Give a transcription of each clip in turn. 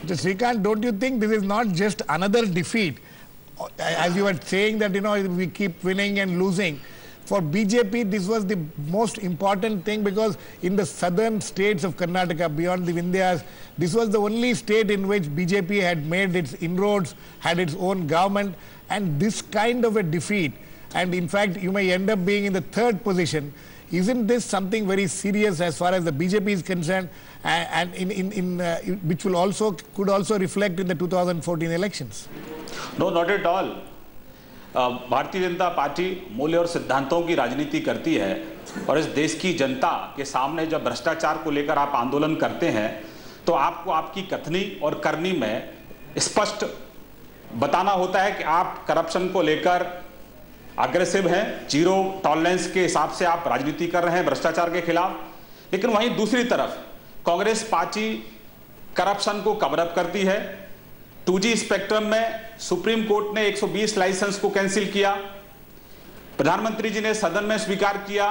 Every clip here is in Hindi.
Mr. Srikanth, don't you think this is not just another defeat? As you were saying that, we keep winning and losing. For BJP, this was the most important thing, because in the southern states of Karnataka, beyond the Vindhyas, this was the only state in which BJP had made its inroads, had its own government, and this kind of a defeat, and in fact, you may end up being in the third position. Isn't this something very serious as far as the BJP is concerned, and which will could also reflect in the 2014 elections? No, not at all. Bharatiya Janata party मूल्य और सिद्धांतों की राजनीति करती है, और इस देश की जनता के सामने जब भ्रष्टाचार को लेकर आप आंदोलन करते हैं तो आपको आपकी कथनी और करनी में स्पष्ट बताना होता है कि आप करप्शन को लेकर अग्रेसिव हैं, जीरो टॉलरेंस के हिसाब से आप राजनीति कर रहे हैं भ्रष्टाचार के खिलाफ। लेकिन वहीं दूसरी तरफ कांग्रेस पार्टी करप्शन को कवर अप करती है। 2G स्पेक्ट्रम में सुप्रीम कोर्ट ने 120 लाइसेंस को कैंसिल किया। प्रधानमंत्री जी ने सदन में स्वीकार किया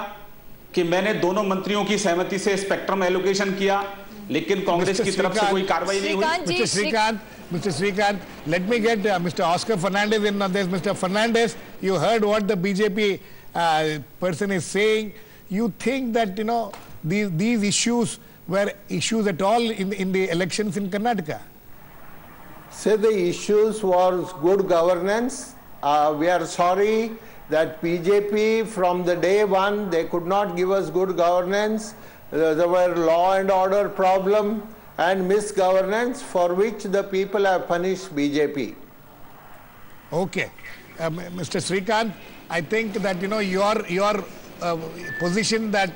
कि मैंने दोनों मंत्रियों की सहमति से स्पेक्ट्रम एलोकेशन किया, लेकिन कांग्रेस की तरफ से कोई कार्रवाई नहीं हुई। Mr. Srikanth, let me get Mr. Oscar Fernandez in on this. Mr. Fernandez, you heard what the BJP person is saying. You think that, these issues were issues at all in the elections in Karnataka? Say the issues was good governance. We are sorry that BJP from the day one, they could not give us good governance. There were law and order problem and misgovernance for which the people have punished BJP. Okay. Mr. Srikanth, I think that, your position that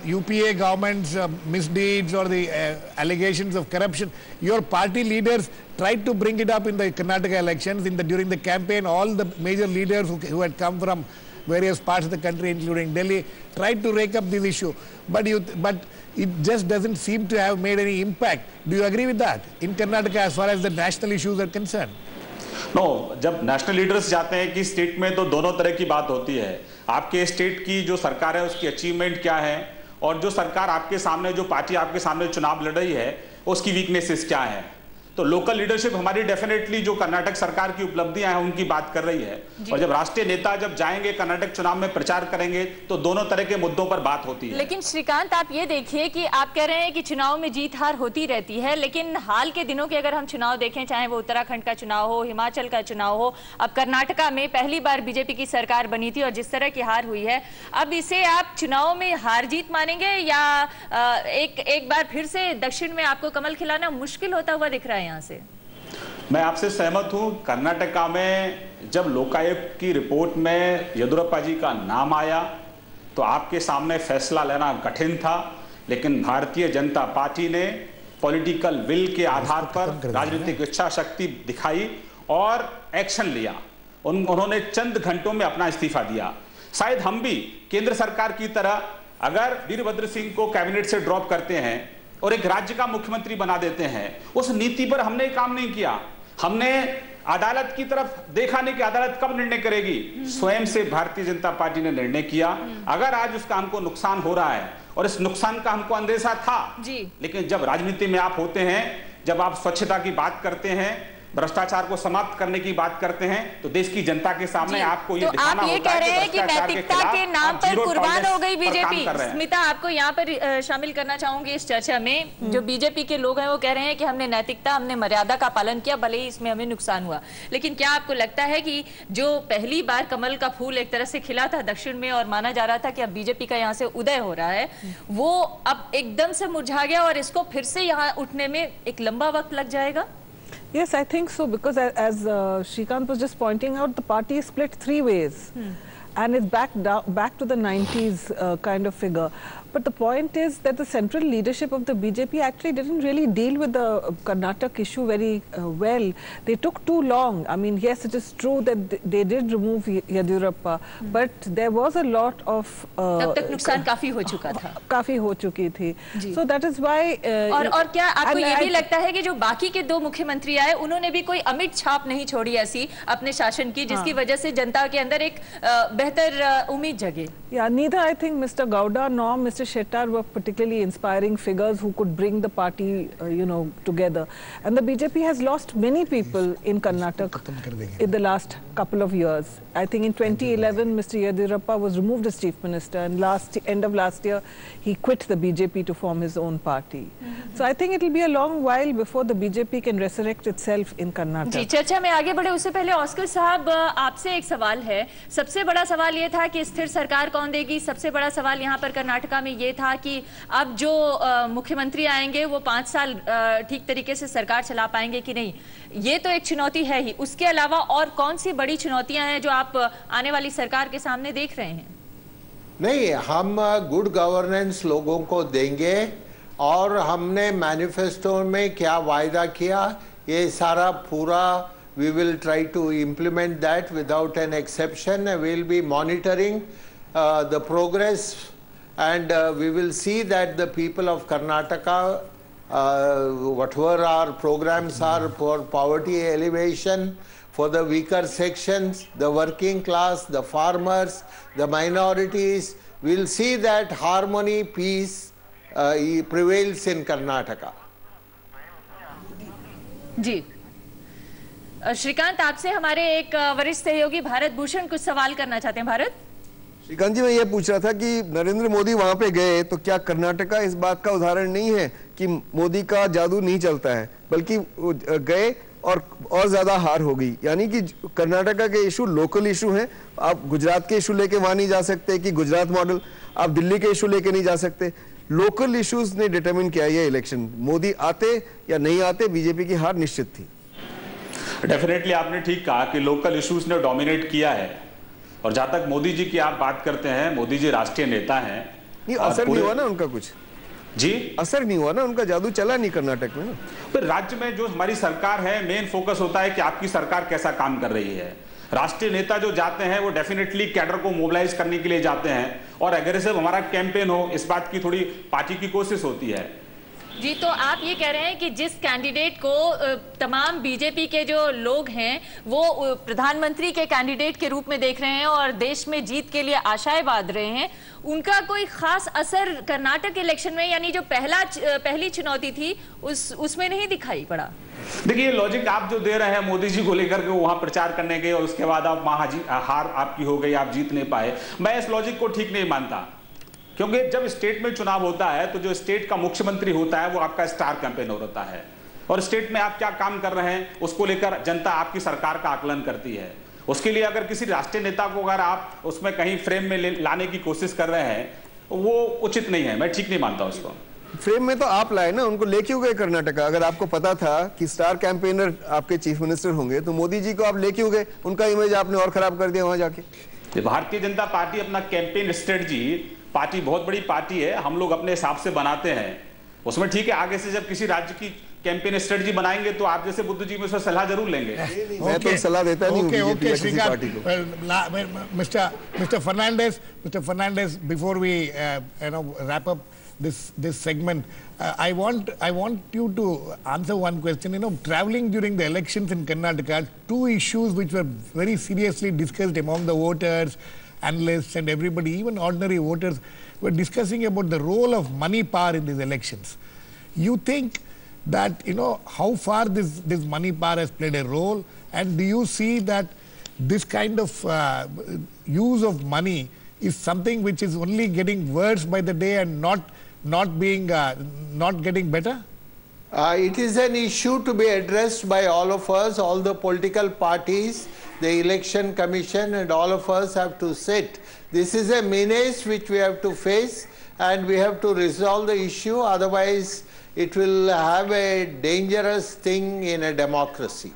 UPA government's misdeeds or the allegations of corruption, your party leaders tried to bring it up in the Karnataka elections. During the campaign, all the major leaders who had come from various parts of the country, including Delhi, tried to rake up this issue. But it just doesn't seem to have made any impact. Do you agree with that in Karnataka as far as the national issues are concerned? No, जब नेशनल लीडर्स जाते हैं कि स्टेट में, तो दोनों तरह की बात होती है। आपके स्टेट की जो सरकार है उसकी अचीवमेंट क्या है, और जो सरकार आपके सामने, जो पार्टी आपके सामने चुनाव लड़ रही है, उसकी वीकनेसेस क्या है। तो लोकल लीडरशिप हमारी डेफिनेटली जो कर्नाटक सरकार की उपलब्धियां हैं उनकी बात कर रही है, और जब राष्ट्रीय नेता जब जाएंगे कर्नाटक चुनाव में प्रचार करेंगे तो दोनों तरह के मुद्दों पर बात होती है। लेकिन श्रीकांत, आप ये देखिए कि आप कह रहे हैं कि चुनाव में जीत हार होती रहती है, लेकिन हाल के दिनों के अगर हम चुनाव देखें, चाहे वो उत्तराखंड का चुनाव हो, हिमाचल का चुनाव हो, अब कर्नाटका में पहली बार बीजेपी की सरकार बनी थी और जिस तरह की हार हुई है, अब इसे आप चुनाव में हार जीत मानेंगे या एक बार फिर से दक्षिण में आपको कमल खिलाना मुश्किल होता हुआ दिख रहा है? यहाँ से मैं आपसे सहमत हूं। कर्नाटका में जब लोकायुक्त की रिपोर्ट में येदियुरप्पा जी का नाम आया तो आपके सामने फैसला लेना कठिन था, लेकिन भारतीय जनता पार्टी ने पॉलिटिकल विल के आधार पर राजनीतिक इच्छा शक्ति दिखाई और एक्शन लिया। उन्होंने चंद घंटों में अपना इस्तीफा दिया। शायद हम भी केंद्र सरकार की तरह अगर वीरभद्र सिंह को कैबिनेट से ड्रॉप करते हैं और एक राज्य का मुख्यमंत्री बना देते हैं, उस नीति पर हमने काम नहीं किया। हमने अदालत की तरफ देखा नहीं कि अदालत कब निर्णय करेगी। स्वयं से भारतीय जनता पार्टी ने निर्णय किया। अगर आज उसका हमको नुकसान हो रहा है, और इस नुकसान का हमको अंदेशा था, लेकिन जब राजनीति में आप होते हैं, जब आप स्वच्छता की बात करते हैं, भ्रष्टाचार को समाप्त करने की बात करते हैं, तो देश की जनता के सामने आपको ये दिखाना होता है कि भ्रष्टाचार के खिलाफ नैतिकता के नाम पर कुर्बान हो गई बीजेपी। स्मिता, आपको यहाँ पर शामिल करना चाहूंगी इस चर्चा में। जो बीजेपी के लोग हैं वो कह रहे हैं कि हमने नैतिकता, हमने मर्यादा का पालन किया, भले ही इसमें हमें नुकसान हुआ। लेकिन क्या आपको लगता है कि जो पहली बार कमल का फूल एक तरह से खिला था दक्षिण में और माना जा रहा था कि अब बीजेपी का यहाँ से उदय हो रहा है, वो अब एकदम से मुरझा गया और इसको फिर से यहाँ उठने में एक लंबा वक्त लग जाएगा? Yes, I think so, because as Srikanth was just pointing out, the party is split three ways. And it's back to the 90s kind of figure. But the point is that the central leadership of the BJP actually didn't really deal with the Karnataka issue very well. They took too long. I mean, yes, it is true that they did remove Yediyurappa, but there was a lot of तब तक नुकसान काफी हो चुका था, काफी हो चुकी थी. So that is why. और क्या आपको ये भी लगता है कि जो बाकी के दो मुख्यमंत्री आए, उन्होंने भी कोई अमिट छाप नहीं छोड़ी ऐसी अपने शासन की, जिसकी वजह से जनता के अंदर एक बेहतर उम्मीद जगे? Yeah, neither I think Mr. Gowda nor Mr. Shettar were particularly inspiring figures who could bring the party, together. And the BJP has lost many people in Karnataka in the last couple of years. I think in 2011, Mr. Yediyurappa was removed as Chief Minister, and end of last year, he quit the BJP to form his own party. So I think it will be a long while before the BJP can resurrect itself in Karnataka. जी, चर्चा में आगे बढ़े उससे पहले ऑस्कर साहब, आपसे एक सवाल है। सबसे बड़ा सवाल ये था कि स्थिर सरकार कौन देगी। सबसे बड़ा सवाल यहाँ पर कर्नाटका में ये था कि अब जो मुख्यमंत्री आएंगे वो 5 साल ठीक तरीके से सरकार चला पाएंगे कि नहीं। ये तो एक चुनौती है ही। उसके अलावा और कौन सी बड़ी चुनौतियां हैं जो आप आने वाली सरकार के सामने देख रहे हैं? नहीं, हम गुड गवर्नेंस लोगों को देंगे और हमने मैनिफेस्टो में क्या वायदा किया ये सारा पूरा we will try to implement that without an exception. We will be monitoring the progress, and we will see that the people of Karnataka, whatever our programs are for poverty elevation, for the weaker sections, the working class, the farmers, the minorities, we will see that harmony, peace prevails in Karnataka. जी, श्रीकांत, आपसे हमारे एक वरिष्ठ सहयोगी भारत भूषण कुछ सवाल करना चाहते हैं। भारत। श्रीकांत जी, मैं ये पूछ रहा था कि नरेंद्र मोदी वहां पे गए तो क्या कर्नाटका इस बात का उदाहरण नहीं है कि मोदी का जादू नहीं चलता है, बल्कि गए और ज्यादा हार हो गई। यानी कि कर्नाटका के इशू लोकल इशू हैं। आप गुजरात के इशू लेके वहां नहीं जा सकते कि गुजरात मॉडल, आप दिल्ली के इशू लेके नहीं जा सकते। लोकल इश्यूज ने डिटरमिन किया ये इलेक्शन। मोदी आते या नहीं आते, बीजेपी की हार निश्चित थी। डेफिनेटली आपने ठीक कहा कि लोकल इश्यूज ने डोमिनेट किया है। और जहां तक मोदी जी की आप बात करते हैं, मोदी जी राष्ट्रीय नेता हैं। नहीं, असर नहीं हुआ ना उनका कुछ। जी, असर नहीं हुआ ना, उनका जादू चला नहीं कर्नाटक में ना। फिर राज्य में जो हमारी सरकार है, मेन फोकस होता है कि आपकी सरकार कैसा काम कर रही है। राष्ट्रीय नेता जो जाते हैं वो डेफिनेटली कैडर को मोबिलाइज करने के लिए जाते हैं और एग्रेसिव हमारा कैंपेन हो, इस बात की थोड़ी पार्टी की कोशिश होती है। जी, तो आप ये कह रहे हैं कि जिस कैंडिडेट को तमाम बीजेपी के जो लोग हैं वो प्रधानमंत्री के कैंडिडेट के रूप में देख रहे हैं और देश में जीत के लिए आशाएं बांध रहे हैं, उनका कोई खास असर कर्नाटक इलेक्शन में, यानी जो पहली चुनौती थी उसमें नहीं दिखाई पड़ा? देखिए, लॉजिक आप जो दे रहे हैं मोदी जी को लेकर के, वहां प्रचार करने गए और उसके बाद आप हार आपकी हो गई, आप जीत नहीं पाए, मैं इस लॉजिक को ठीक नहीं मानता। क्योंकि जब स्टेट में चुनाव होता है तो जो स्टेट का मुख्यमंत्री होता है वो आपका स्टार कैंपेनर होता है और स्टेट में आप क्या काम कर रहे हैं उसको लेकर जनता आपकी सरकार का आकलन करती है। उसके लिए अगर किसी राष्ट्रीय नेता को अगर आप उसमें कहीं फ्रेम में लाने की कोशिश कर रहे हैं वो उचित नहीं है, मैं ठीक नहीं मानता उसको। फ्रेम में तो आप लाए ना, उनको ले क्यों गए कर्नाटका? अगर आपको पता था कि स्टार कैंपेनर आपके चीफ मिनिस्टर होंगे तो मोदी जी को आप ले क्यों गए? उनका इमेज आपने और खराब कर दिया वहां जाके। भारतीय जनता पार्टी अपना कैंपेन स्ट्रेटजी, पार्टी बहुत बड़ी पार्टी है, हम लोग अपने हिसाब से बनाते हैं उसमें, ठीक है। आगे से जब किसी राज्य की कैंपेन स्ट्रेटजी बनाएंगे तो आप जैसे बुद्धू में सलाह जरूर लेंगे। मैं तो सलाह देता नहीं हूं किसी पार्टी को। Mr. Fernandez, before we wrap up this segment, I want you to answer one question. Traveling during the elections in Karnataka, two issues which were very seriously discussed among the voters, analysts and everybody, even ordinary voters, were discussing about the role of money power in these elections. You think that, how far this money power has played a role, and do you see that this kind of use of money is something which is only getting worse by the day and not getting better? It is an issue to be addressed by all of us, all the political parties, the election commission, and all of us have to sit. This is a menace which we have to face and we have to resolve the issue, otherwise it will have a dangerous thing in a democracy.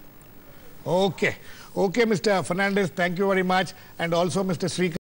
Okay, Mr. Fernandez, thank you very much, and also Mr. Srikanth.